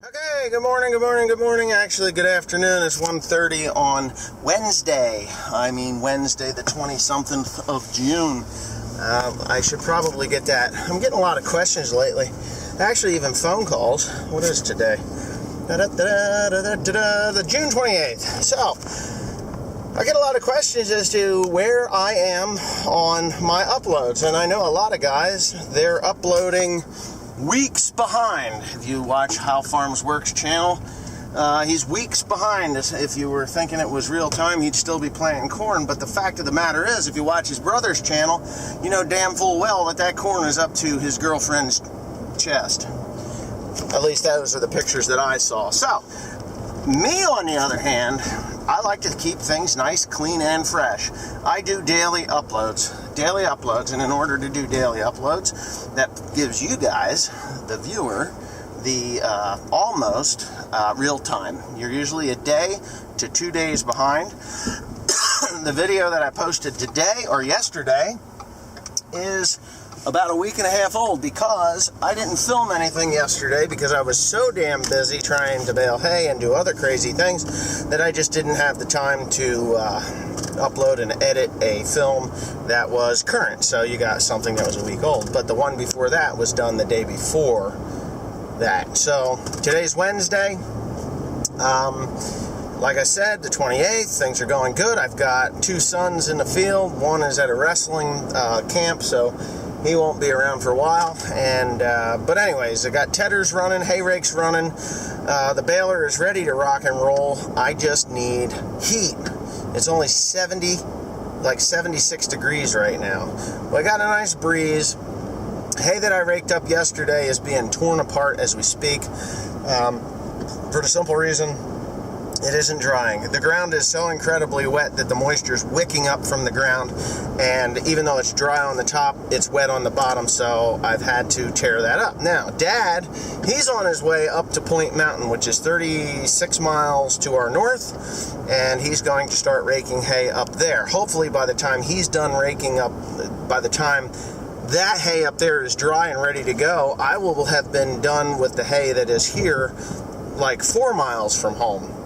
Okay, good morning. Actually, good afternoon. It's 1:30 on Wednesday. Wednesday the 20-something of June. I should probably get that. I'm getting a lot of questions lately. Actually, even phone calls. What is today? The June 28th. So, I get a lot of questions as to where I am on my uploads. And I know a lot of guys, they're uploading weeks behind. If you watch How Farms Works channel, he's weeks behind. If you were thinking it was real time, he'd still be planting corn. But the fact of the matter is, if you watch his brother's channel, you know damn full well that corn is up to his girlfriend's chest. At least those are the pictures that I saw. So, me on the other hand, I like to keep things nice, clean, and fresh. I do daily uploads, and in order to do daily uploads, that gives you guys, the viewer, the almost real time. You're usually a day to 2 days behind. The video that I posted today or yesterday is about a week and a half old because I didn't film anything yesterday because I was so damn busy trying to bale hay and do other crazy things that I just didn't have the time to upload and edit a film that was current. So you got something that was a week old, but the one before that was done the day before that. So today's Wednesday. Like I said, the 28th, things are going good. I've got 2 sons in the field. One is at a wrestling camp, so he won't be around for a while. And but anyways, I got tedders running, hay rakes running. The baler is ready to rock and roll. I just need heat. It's only 76 degrees right now. Well, I got a nice breeze. Hay that I raked up yesterday is being torn apart as we speak. For the simple reason, it isn't drying. The ground is so incredibly wet that the moisture is wicking up from the ground, and even though it's dry on the top, it's wet on the bottom, so I've had to tear that up. Now, Dad, he's on his way up to Point Mountain, which is 36 miles to our north, and he's going to start raking hay up there. Hopefully by the time he's done raking up, by the time that hay up there is dry and ready to go, I will have been done with the hay that is here like 4 miles from home.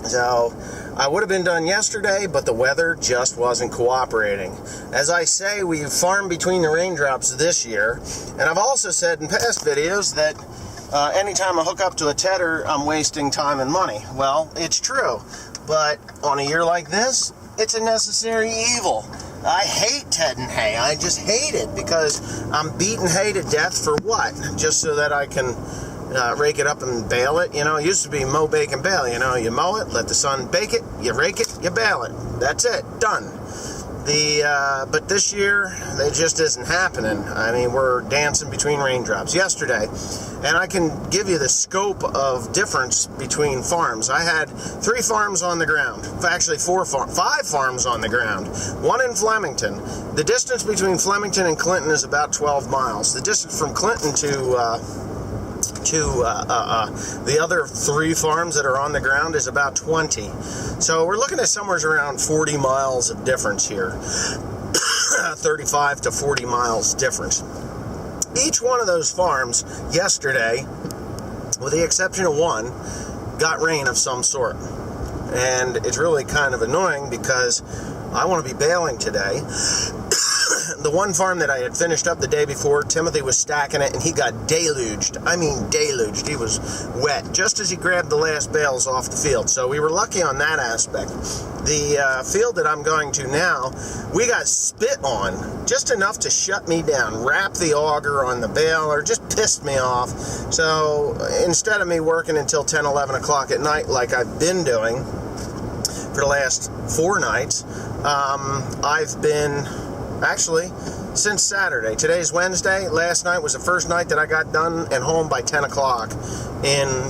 So, I would have been done yesterday, but the weather just wasn't cooperating. As I say, we farmed between the raindrops this year, and I've also said in past videos that anytime I hook up to a tedder, I'm wasting time and money. Well, it's true, but on a year like this, it's a necessary evil. I hate tedding hay. I just hate it because I'm beating hay to death for what? Just so that I can rake it up and bale it. You know, it used to be mow, bake, and bale. You know, you mow it, let the sun bake it, you rake it, you bale it. That's it, done. But this year, it just isn't happening. I mean, we're dancing between raindrops yesterday, and I can give you the scope of difference between farms. I had 3 farms on the ground. Actually, 5 farms on the ground. 1 in Flemington. The distance between Flemington and Clinton is about 12 miles. The distance from Clinton to the other 3 farms that are on the ground is about 20. So we're looking at somewhere around 40 miles of difference here. 35 to 40 miles difference. Each one of those farms yesterday, with the exception of 1, got rain of some sort. And it's really kind of annoying because I want to be baling today. The one farm that I had finished up the day before, Timothy was stacking it, and he got deluged. I mean deluged. He was wet, just as he grabbed the last bales off the field. So we were lucky on that aspect. The field that I'm going to now, we got spit on, just enough to shut me down. Wrap the auger on the baler, just pissed me off. So instead of me working until 10, 11 o'clock at night like I've been doing for the last 4 nights, I've been... Actually, since Saturday. Today's Wednesday. Last night was the first night that I got done and home by 10 o'clock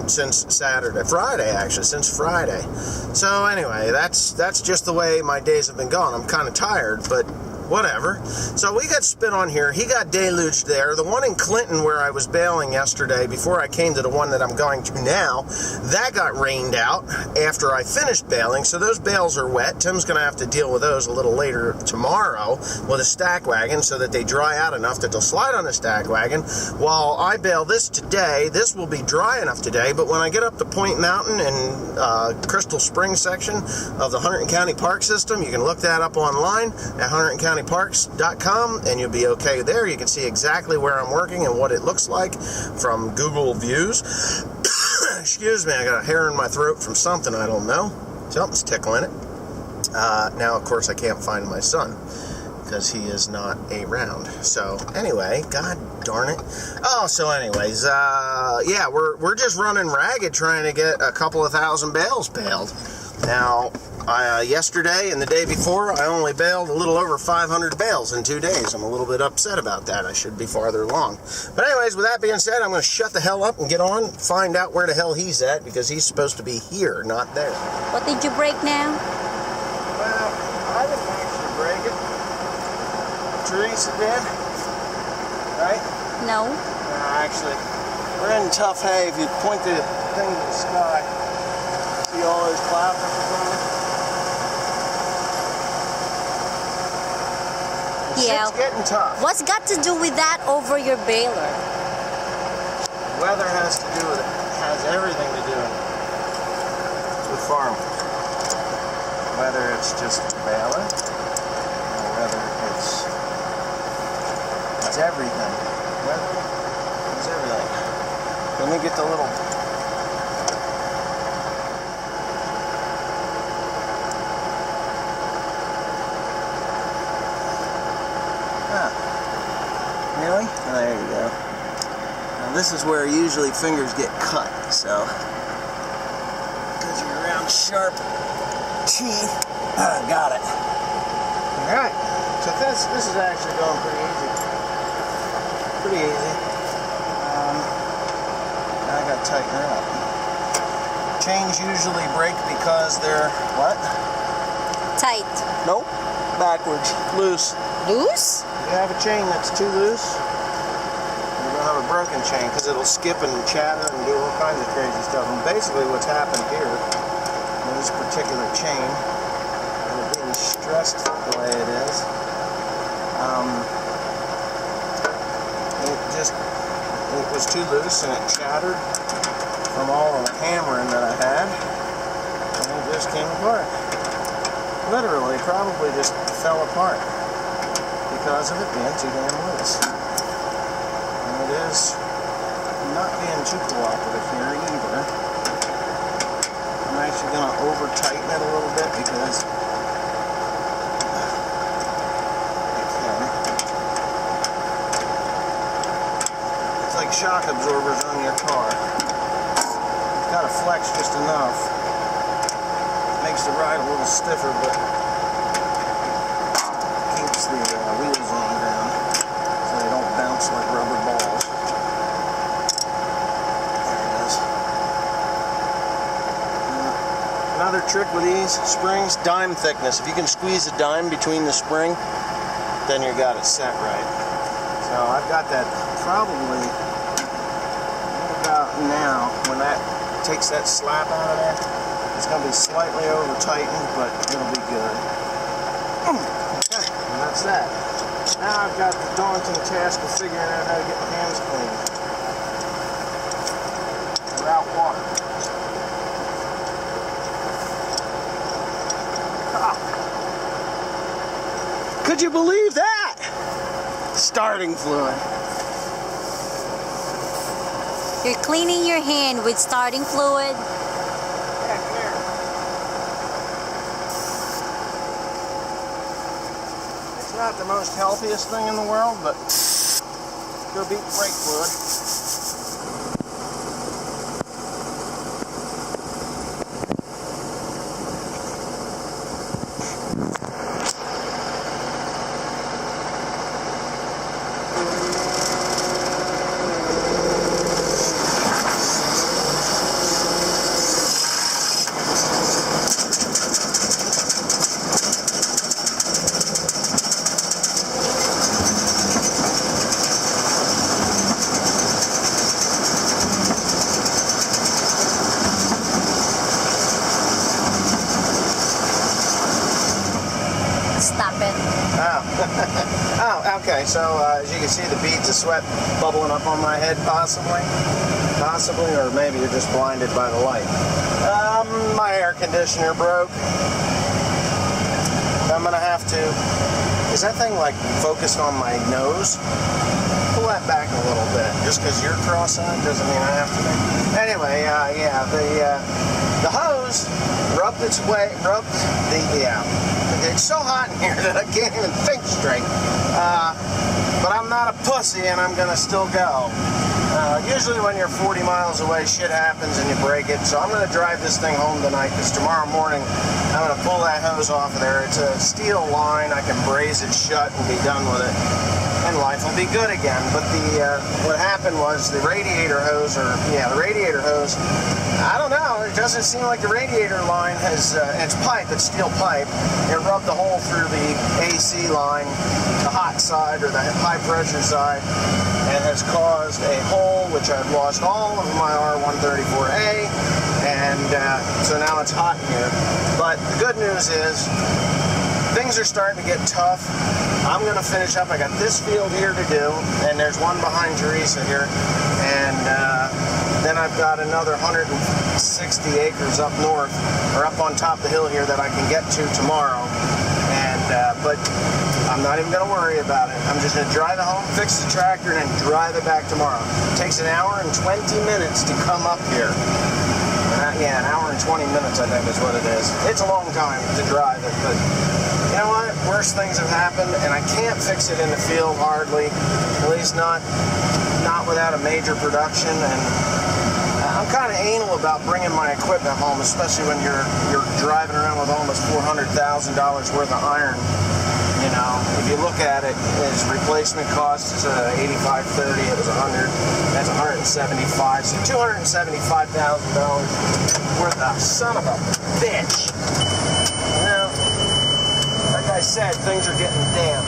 since Saturday. Friday, actually, since Friday. So anyway, that's just the way my days have been going. I'm kind of tired, but whatever. So we got spit on here. He got deluged there. The one in Clinton where I was bailing yesterday before I came to the one that I'm going to now, that got rained out after I finished bailing. So those bales are wet. Tim's going to have to deal with those a little later tomorrow with a stack wagon so that they dry out enough that they'll slide on the stack wagon. While I bail this today, this will be dry enough today, but when I get up to Point Mountain and Crystal Springs section of the Hunterdon County Park System, you can look that up online at HunterdonCountyParks.com, and you'll be okay there. You can see exactly where I'm working and what it looks like from Google Views. Excuse me, I got a hair in my throat from something I don't know. Something's tickling it. Now, of course, I can't find my son because he is not around. So, anyway, god darn it. Oh, so anyways, yeah, we're just running ragged trying to get a couple of thousand bales bailed. Now, yesterday and the day before, I only bailed a little over 500 bales in 2 days. I'm a little bit upset about that. I should be farther along. But anyways, with that being said, I'm going to shut the hell up and get on, find out where the hell he's at, because he's supposed to be here, not there. What did you break now? Well, I didn't actually break it. Teresa did, right? No. Actually, we're in tough hay. If you point the thing to the sky, see all those clouds up in front of it? Yeah. It's getting tough. What's got to do with that over your baler? Weather has to do with it. Has everything to do with farming. Whether it's just baling, or whether it's everything. Weather is everything. Let me get the little. Really? Oh, there you go. Now this is where usually fingers get cut, so because you're around sharp teeth. Got it. All right. So this is actually going pretty easy. Pretty easy. Now I got to tighten her up. Chains usually break because they're what? Tight. Nope. Backwards. Loose. Loose? You have a chain that's too loose, you're going to have a broken chain because it'll skip and chatter and do all kinds of crazy stuff. And basically what's happened here with this particular chain, and it being stressed the way it is, it was too loose and it chattered from all of the hammering that I had, and it just came apart. Literally, probably just fell apart because of it being too damn loose. And it is not being too cooperative here either. I'm actually going to over tighten it a little bit because it's like shock absorbers on your car. It's got to flex just enough. Makes the ride a little stiffer, but keeps the wheels on the ground so they don't bounce like rubber balls. There it is. Another trick with these springs, dime thickness. If you can squeeze a dime between the spring, then you got it set right. So I've got that probably about now. When that takes that slap out of there, it's going to be slightly over tightened, but it'll be good. Okay, and that's that. Now I've got the daunting task of figuring out how to get my hands clean without water. Ah. Could you believe that? Starting fluid. You're cleaning your hand with starting fluid. Not the most healthiest thing in the world, but go beat the brake fluid. Oh, okay. So as you can see, the beads of sweat bubbling up on my head, possibly, or maybe you're just blinded by the light. My air conditioner broke. I'm gonna have to. Is that thing like focused on my nose? Pull that back a little bit. Just because you're cross-eyed doesn't mean I have to. Anyway, yeah, the hose rubbed its way. It's so hot in here that I can't even think straight. But I'm not a pussy, and I'm gonna still go. Usually when you're 40 miles away, shit happens and you break it. So I'm going to drive this thing home tonight because tomorrow morning I'm going to pull that hose off of there. It's a steel line. I can braze it shut and be done with it. And life will be good again. But what happened was the radiator hose, I don't know. It doesn't seem like the radiator line has, it's pipe, it's steel pipe. It rubbed a hole through the AC line, the hot side or the high pressure side, and has caused a hole which I've lost all of my R134A, and so now it's hot in here. But the good news is things are starting to get tough. I'm going to finish up. I got this field here to do, and there's one behind Teresa here, and then I've got another 160 acres up north, or up on top of the hill here that I can get to tomorrow. But I'm not even going to worry about it. I'm just going to drive it home, fix the tractor, and then drive it back tomorrow. It takes an hour and 20 minutes to come up here. Yeah, an hour and 20 minutes, I think is what it is. It's a long time to drive it, but you know what? Worse things have happened, and I can't fix it in the field hardly, at least not without a major production. And I'm kind of anal about bringing my equipment home, especially when you're driving around with almost $400,000 worth of iron. You know, if you look at it, his replacement cost is $85.30. It was $100. That's $175. So $275,000 worth of son of a bitch. You know, like I said, things are getting damp.